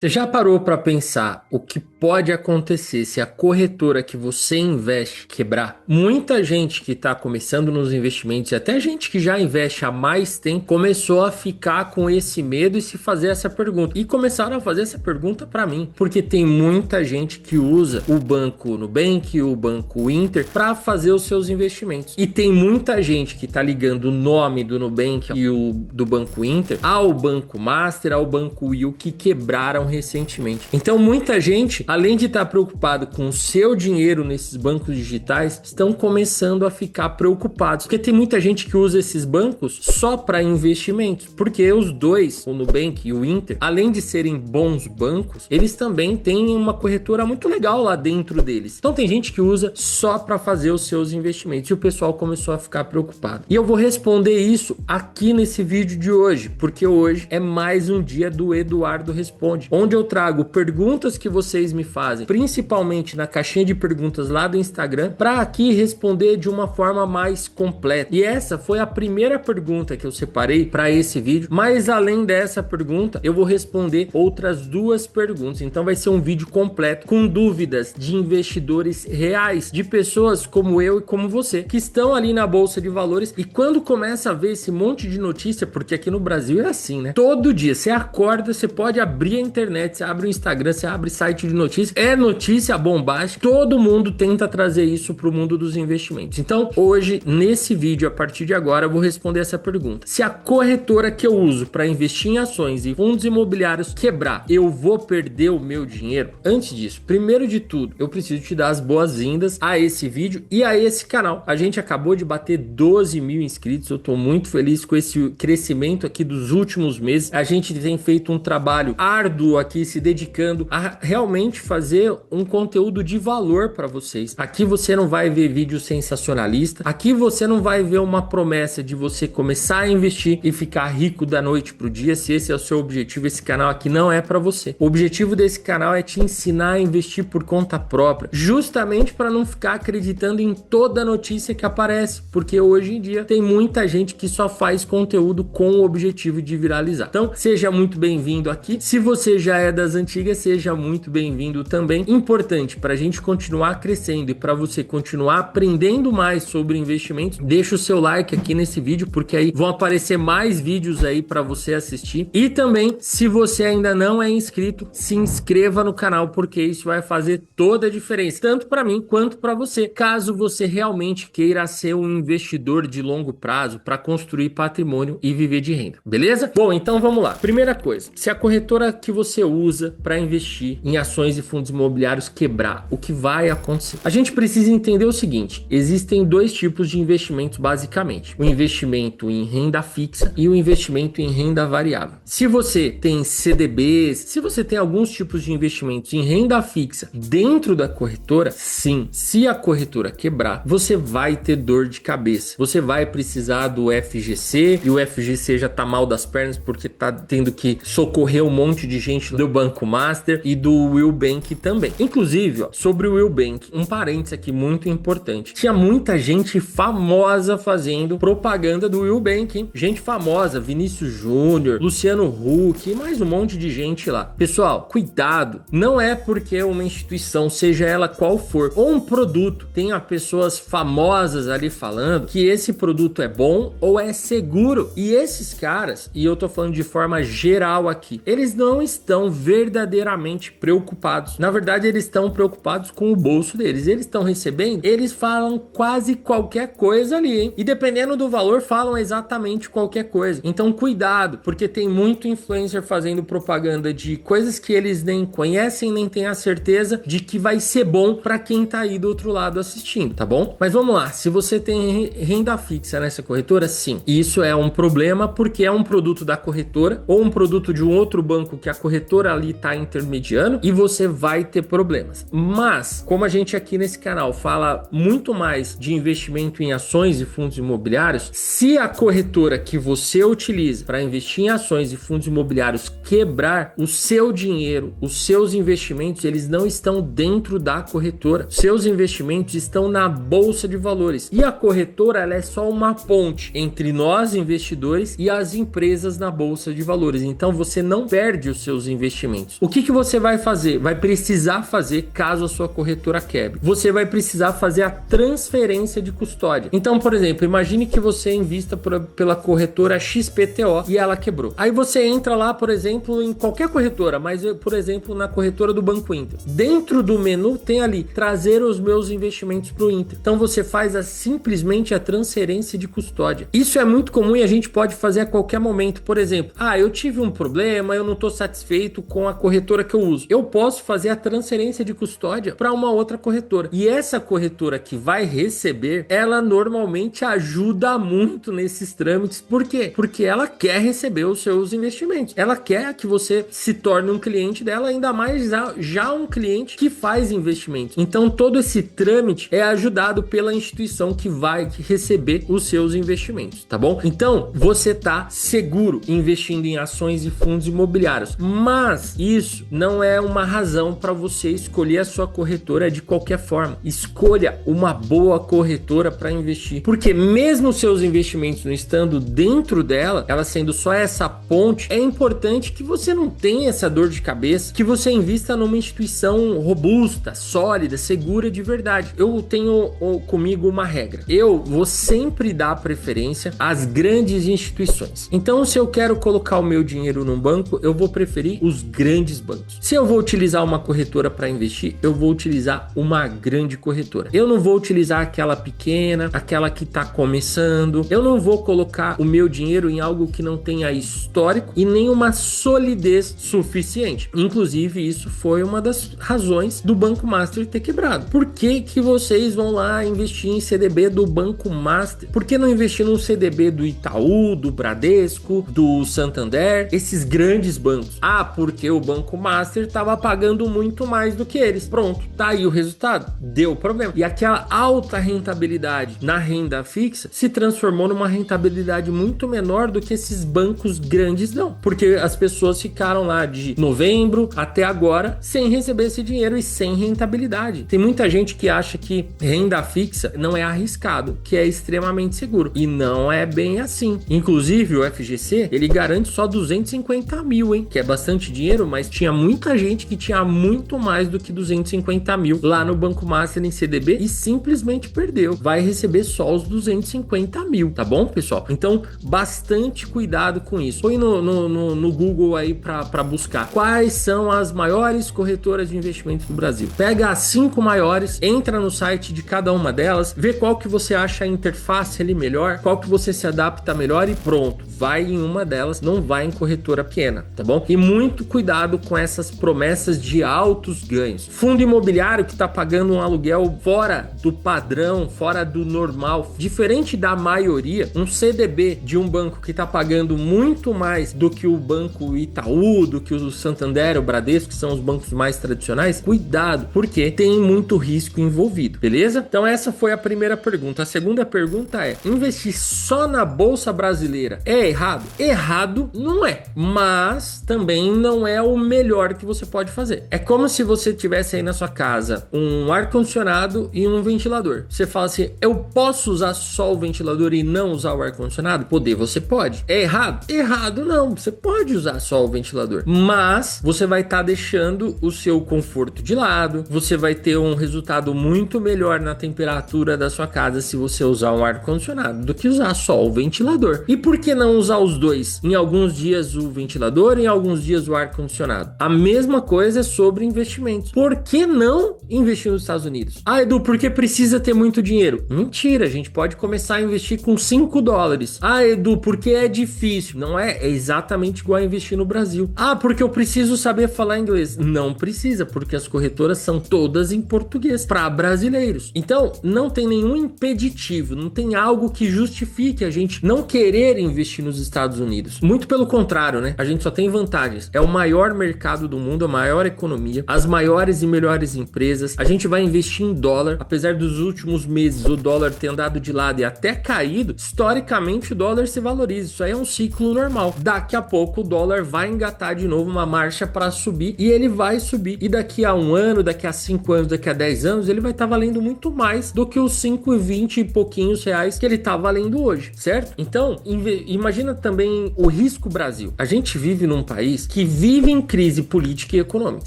Você já parou para pensar o que pode acontecer se a corretora que você investe quebrar? Muita gente que está começando nos investimentos, e até gente que já investe há mais tempo, começou a ficar com esse medo e se fazer essa pergunta. E começaram a fazer essa pergunta para mim, porque tem muita gente que usa o banco Nubank, o banco Inter para fazer os seus investimentos. E tem muita gente que está ligando o nome do Nubank e o do banco Inter ao banco Master, ao banco Will, que quebraram recentemente. Então muita gente, além de estar preocupado com o seu dinheiro nesses bancos digitais, estão começando a ficar preocupados, porque tem muita gente que usa esses bancos só para investimentos, porque os dois, o Nubank e o Inter, além de serem bons bancos, eles também têm uma corretora muito legal lá dentro deles. Então tem gente que usa só para fazer os seus investimentos e o pessoal começou a ficar preocupado. E eu vou responder isso aqui nesse vídeo de hoje, porque hoje é mais um dia do Eduardo Responde, onde eu trago perguntas que vocês me fazem, principalmente na caixinha de perguntas lá do Instagram, para aqui responder de uma forma mais completa. E essa foi a primeira pergunta que eu separei para esse vídeo, mas além dessa pergunta, eu vou responder outras duas perguntas. Então vai ser um vídeo completo com dúvidas de investidores reais, de pessoas como eu e como você, que estão ali na bolsa de valores, e quando começa a ver esse monte de notícia, porque aqui no Brasil é assim, né? Todo dia você acorda, você pode abrir a internet, você abre o Instagram, você abre site de notícias, é notícia bombástica, todo mundo tenta trazer isso para o mundo dos investimentos. Então, hoje, nesse vídeo, a partir de agora, eu vou responder essa pergunta. Se a corretora que eu uso para investir em ações e fundos imobiliários quebrar, eu vou perder o meu dinheiro? Antes disso, primeiro de tudo, eu preciso te dar as boas-vindas a esse vídeo e a esse canal. A gente acabou de bater 12 mil inscritos, eu tô muito feliz com esse crescimento aqui dos últimos meses. A gente tem feito um trabalho árduo aqui, se dedicando a realmente fazer um conteúdo de valor para vocês. Aqui você não vai ver vídeo sensacionalista, aqui você não vai ver uma promessa de você começar a investir e ficar rico da noite pro dia. Se esse é o seu objetivo, esse canal aqui não é para você. O objetivo desse canal é te ensinar a investir por conta própria, justamente para não ficar acreditando em toda notícia que aparece, porque hoje em dia tem muita gente que só faz conteúdo com o objetivo de viralizar. Então, seja muito bem-vindo aqui. Se você já é das antigas, seja muito bem-vindo também. Importante para a gente continuar crescendo e para você continuar aprendendo mais sobre investimentos, deixa o seu like aqui nesse vídeo, porque aí vão aparecer mais vídeos aí para você assistir. E também, se você ainda não é inscrito, se inscreva no canal, porque isso vai fazer toda a diferença, tanto para mim quanto para você, caso você realmente queira ser um investidor de longo prazo para construir patrimônio e viver de renda, beleza? Bom, então vamos lá. Primeira coisa, se a corretora que você usa para investir em ações e fundos imobiliários quebrar, o que vai acontecer? A gente precisa entender o seguinte: existem dois tipos de investimentos basicamente: o investimento em renda fixa e o investimento em renda variável. Se você tem CDBs, se você tem alguns tipos de investimentos em renda fixa dentro da corretora, sim, se a corretora quebrar, você vai ter dor de cabeça. Você vai precisar do FGC, e o FGC já tá mal das pernas porque tá tendo que socorrer um monte de gente do Banco Master e do Will Bank também. Inclusive, ó, sobre o Will Bank, um parênteses aqui muito importante. Tinha muita gente famosa fazendo propaganda do Will Bank, hein? Gente famosa, Vinícius Júnior, Luciano Huck e mais um monte de gente lá. Pessoal, cuidado. Não é porque uma instituição, seja ela qual for, ou um produto, tenha pessoas famosas ali falando que esse produto é bom ou é seguro. E esses caras, e eu tô falando de forma geral aqui, eles não estão verdadeiramente preocupados. Na verdade, eles estão preocupados com o bolso deles. Eles estão recebendo, eles falam quase qualquer coisa ali, hein? E dependendo do valor, falam exatamente qualquer coisa. Então, cuidado, porque tem muito influencer fazendo propaganda de coisas que eles nem conhecem, nem têm a certeza de que vai ser bom para quem tá aí do outro lado assistindo, tá bom? Mas vamos lá, se você tem renda fixa nessa corretora, sim, isso é um problema, porque é um produto da corretora ou um produto de um outro banco que a corretora ali tá intermediando, e você vai ter problemas. Mas, como a gente aqui nesse canal fala muito mais de investimento em ações e fundos imobiliários, se a corretora que você utiliza para investir em ações e fundos imobiliários quebrar, o seu dinheiro, os seus investimentos, eles não estão dentro da corretora. Seus investimentos estão na bolsa de valores. E a corretora, ela é só uma ponte entre nós, investidores, e as empresas na bolsa de valores. Então, você não perde os seus investimentos. O que você vai fazer? Vai precisar fazer caso a sua corretora quebre. Você vai precisar fazer a transferência de custódia. Então, por exemplo, imagine que você invista pela corretora XPTO e ela quebrou. Aí você entra lá, por exemplo, em qualquer corretora, mas por exemplo, na corretora do Banco Inter. Dentro do menu tem ali, trazer os meus investimentos para o Inter. Então você faz simplesmente a transferência de custódia. Isso é muito comum e a gente pode fazer a qualquer momento. Por exemplo, eu tive um problema, eu não estou satisfeito com a corretora que eu uso. Eu posso fazer a transferência de custódia para uma outra corretora. E essa corretora que vai receber, ela normalmente ajuda muito nesses trâmites. Por quê? Porque ela quer receber os seus investimentos. Ela quer que você se torne um cliente dela, ainda mais já um cliente que faz investimentos. Então todo esse trâmite é ajudado pela instituição que vai receber os seus investimentos, tá bom? Então você tá seguro investindo em ações e fundos imobiliários, mas isso não é uma razão para você escolher a sua corretora de qualquer forma. Escolha uma boa corretora para investir, porque mesmo seus investimentos não estando dentro dela, ela sendo só essa ponte, é importante que você não tenha essa dor de cabeça, que você invista numa instituição robusta, sólida, segura de verdade. Eu tenho comigo uma regra. Eu vou sempre dar preferência às grandes instituições. Então, se eu quero colocar o meu dinheiro num banco, eu vou preferir os grandes bancos. Se eu vou utilizar uma corretora para investir, eu vou utilizar uma grande corretora. Eu não vou utilizar aquela pequena, aquela que está começando. Eu não vou colocar o meu dinheiro em algo que não tenha histórico e nem uma solidez suficiente. Inclusive, isso foi uma das razões do Banco Master ter quebrado. Por que vocês vão lá investir em CDB do Banco Master? Por que não investir num CDB do Itaú, do Bradesco, do Santander, esses grandes bancos? Porque o Banco Master estava pagando muito mais do que eles. Pronto, tá aí o resultado. Deu problema. E aquela alta rentabilidade na renda fixa se transformou numa rentabilidade muito menor do que esses bancos grandes dão. Porque as pessoas ficaram lá de novembro até agora sem receber esse dinheiro e sem rentabilidade. Tem muita gente que acha que renda fixa não é arriscado, que é extremamente seguro. E não é bem assim. Inclusive o FGC, ele garante só 250 mil, hein? Que é bastante dinheiro, mas tinha muita gente que tinha muito mais do que 250 mil lá no Banco Master em CDB e simplesmente perdeu. Vai receber só os 250 mil, tá bom, pessoal? Então, bastante cuidado com isso. Põe no Google aí para buscar quais são as maiores corretoras de investimentos do Brasil. Pega as 5 maiores, entra no site de cada uma delas, vê qual que você acha a interface ali melhor, qual que você se adapta melhor e pronto. Vai em uma delas, não vai em corretora pequena, tá bom? E muito cuidado com essas promessas de altos ganhos. Fundo imobiliário que tá pagando um aluguel fora do padrão, fora do normal, diferente da maioria, um CDB de um banco que tá pagando muito mais do que o Banco Itaú, do que o Santander, o Bradesco, que são os bancos mais tradicionais, cuidado, porque tem muito risco envolvido, beleza? Então essa foi a primeira pergunta. A segunda pergunta é: investir só na Bolsa Brasileira é errado? Errado não é, mas também não é o melhor que você pode fazer. É como se você tivesse aí na sua casa um ar-condicionado e um ventilador. Você fala assim: eu posso usar só o ventilador e não usar o ar-condicionado? Poder, você pode. É errado? Errado não, você pode usar só o ventilador, mas você vai estar deixando o seu conforto de lado, você vai ter um resultado muito melhor na temperatura da sua casa se você usar um ar-condicionado do que usar só o ventilador. E por que não usar os dois? Em alguns dias o ventilador, em alguns dias o ar-condicionado. A mesma coisa é sobre investimentos. Por que não investir nos Estados Unidos? Edu, porque precisa ter muito dinheiro. Mentira, a gente pode começar a investir com $5. Edu, porque é difícil. Não é? É exatamente igual a investir no Brasil. Porque eu preciso saber falar inglês. Não precisa, porque as corretoras são todas em português para brasileiros. Então, não tem nenhum impeditivo, não tem algo que justifique a gente não querer investir nos Estados Unidos. Muito pelo contrário, né? A gente só tem vantagens. É o maior mercado do mundo, a maior economia, as maiores e melhores empresas. A gente vai investir em dólar. Apesar dos últimos meses o dólar ter andado de lado e até caído, historicamente o dólar se valoriza. Isso aí é um ciclo normal. Daqui a pouco o dólar vai engatar de novo uma marcha para subir e ele vai subir. E daqui a 1 ano, daqui a 5 anos, daqui a 10 anos, ele vai estar valendo muito mais do que os 5,20 e pouquinhos reais que ele está valendo hoje, certo? Então, imagina também o risco Brasil. A gente vive num país que que vive em crise política e econômica.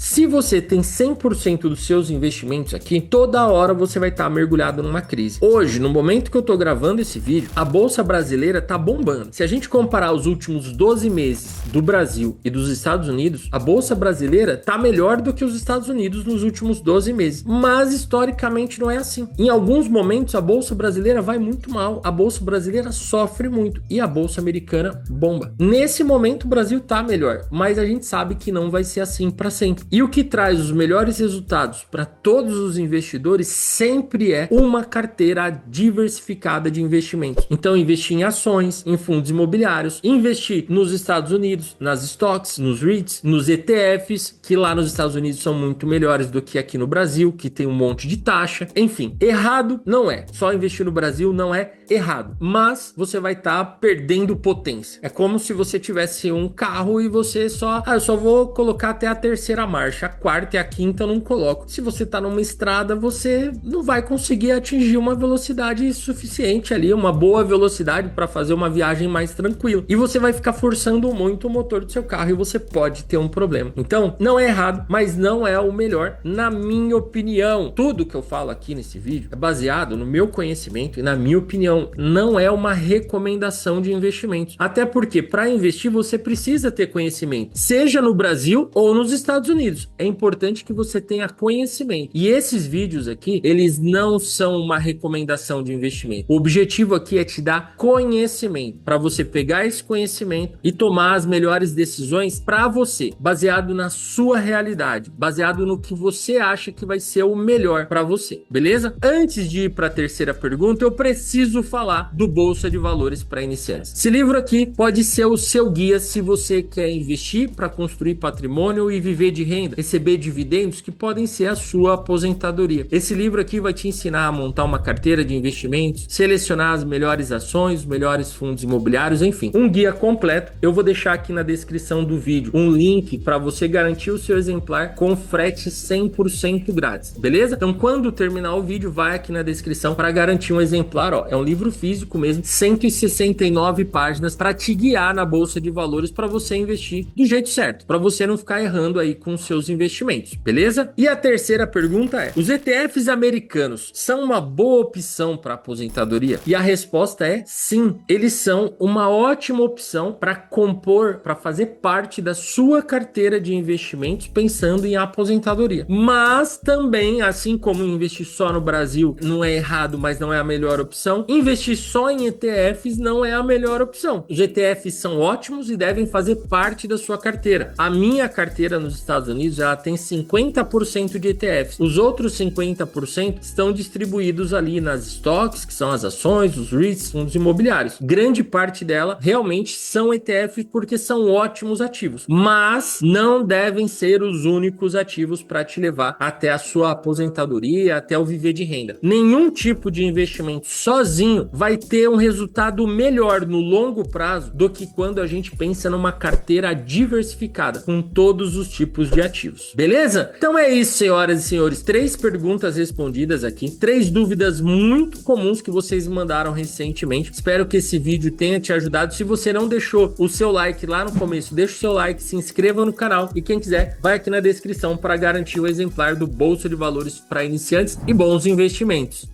Se você tem 100% dos seus investimentos aqui, toda hora você vai estar mergulhado numa crise. Hoje, no momento que eu tô gravando esse vídeo, a bolsa brasileira tá bombando. Se a gente comparar os últimos 12 meses do Brasil e dos Estados Unidos, a bolsa brasileira tá melhor do que os Estados Unidos nos últimos 12 meses. Mas historicamente não é assim. Em alguns momentos a bolsa brasileira vai muito mal, a bolsa brasileira sofre muito e a bolsa americana bomba. Nesse momento o Brasil tá melhor, mas a gente sabe que não vai ser assim para sempre. E o que traz os melhores resultados para todos os investidores sempre é uma carteira diversificada de investimentos. Então investir em ações, em fundos imobiliários, investir nos Estados Unidos, nas stocks, nos REITs, nos ETFs, que lá nos Estados Unidos são muito melhores do que aqui no Brasil, que tem um monte de taxa. Enfim, errado não é. Só investir no Brasil não é errado, mas você vai estar perdendo potência. É como se você tivesse um carro e você eu só vou colocar até a terceira marcha, a quarta e a quinta eu não coloco. Se você tá numa estrada, você não vai conseguir atingir uma velocidade suficiente ali, uma boa velocidade para fazer uma viagem mais tranquila. E você vai ficar forçando muito o motor do seu carro e você pode ter um problema. Então, não é errado, mas não é o melhor, na minha opinião. Tudo que eu falo aqui nesse vídeo é baseado no meu conhecimento e na minha opinião. Não é uma recomendação de investimentos. Até porque para investir você precisa ter conhecimento, seja no Brasil ou nos Estados Unidos. É importante que você tenha conhecimento. E esses vídeos aqui, eles não são uma recomendação de investimento. O objetivo aqui é te dar conhecimento, para você pegar esse conhecimento e tomar as melhores decisões para você, baseado na sua realidade, baseado no que você acha que vai ser o melhor para você, beleza? Antes de ir para a terceira pergunta, eu preciso falar do Bolsa de Valores para iniciantes. Esse livro aqui pode ser o seu guia se você quer investir para construir patrimônio e viver de renda, receber dividendos que podem ser a sua aposentadoria. Esse livro aqui vai te ensinar a montar uma carteira de investimentos, selecionar as melhores ações, os melhores fundos imobiliários, enfim, um guia completo. Eu vou deixar aqui na descrição do vídeo um link para você garantir o seu exemplar com frete 100% grátis, beleza? Então quando terminar o vídeo, vai aqui na descrição para garantir um exemplar, ó. É um livro físico mesmo, 169 páginas para te guiar na bolsa de valores para você investir do jeito certo, para você não ficar errando aí com seus investimentos, beleza? E a terceira pergunta é: os ETFs americanos são uma boa opção para aposentadoria? E a resposta é sim, eles são uma ótima opção para compor, para fazer parte da sua carteira de investimentos pensando em aposentadoria. Mas também, assim como investir só no Brasil não é errado, mas não é a melhor opção, investir só em ETFs não é a melhor opção. Os ETFs são ótimos e devem fazer parte da sua carteira. A minha carteira nos Estados Unidos, ela tem 50% de ETFs. Os outros 50% estão distribuídos ali nas stocks, que são as ações, os REITs, fundos imobiliários. Grande parte dela realmente são ETFs porque são ótimos ativos, mas não devem ser os únicos ativos para te levar até a sua aposentadoria, até o viver de renda. Nenhum tipo de investimento sozinho vai ter um resultado melhor no longo prazo do que quando a gente pensa numa carteira diversificada com todos os tipos de ativos, beleza? Então é isso, senhoras e senhores, 3 perguntas respondidas aqui, 3 dúvidas muito comuns que vocês mandaram recentemente. Espero que esse vídeo tenha te ajudado. Se você não deixou o seu like lá no começo, deixa o seu like, se inscreva no canal e quem quiser, vai aqui na descrição para garantir o exemplar do Bolsa de Valores para iniciantes e bons investimentos.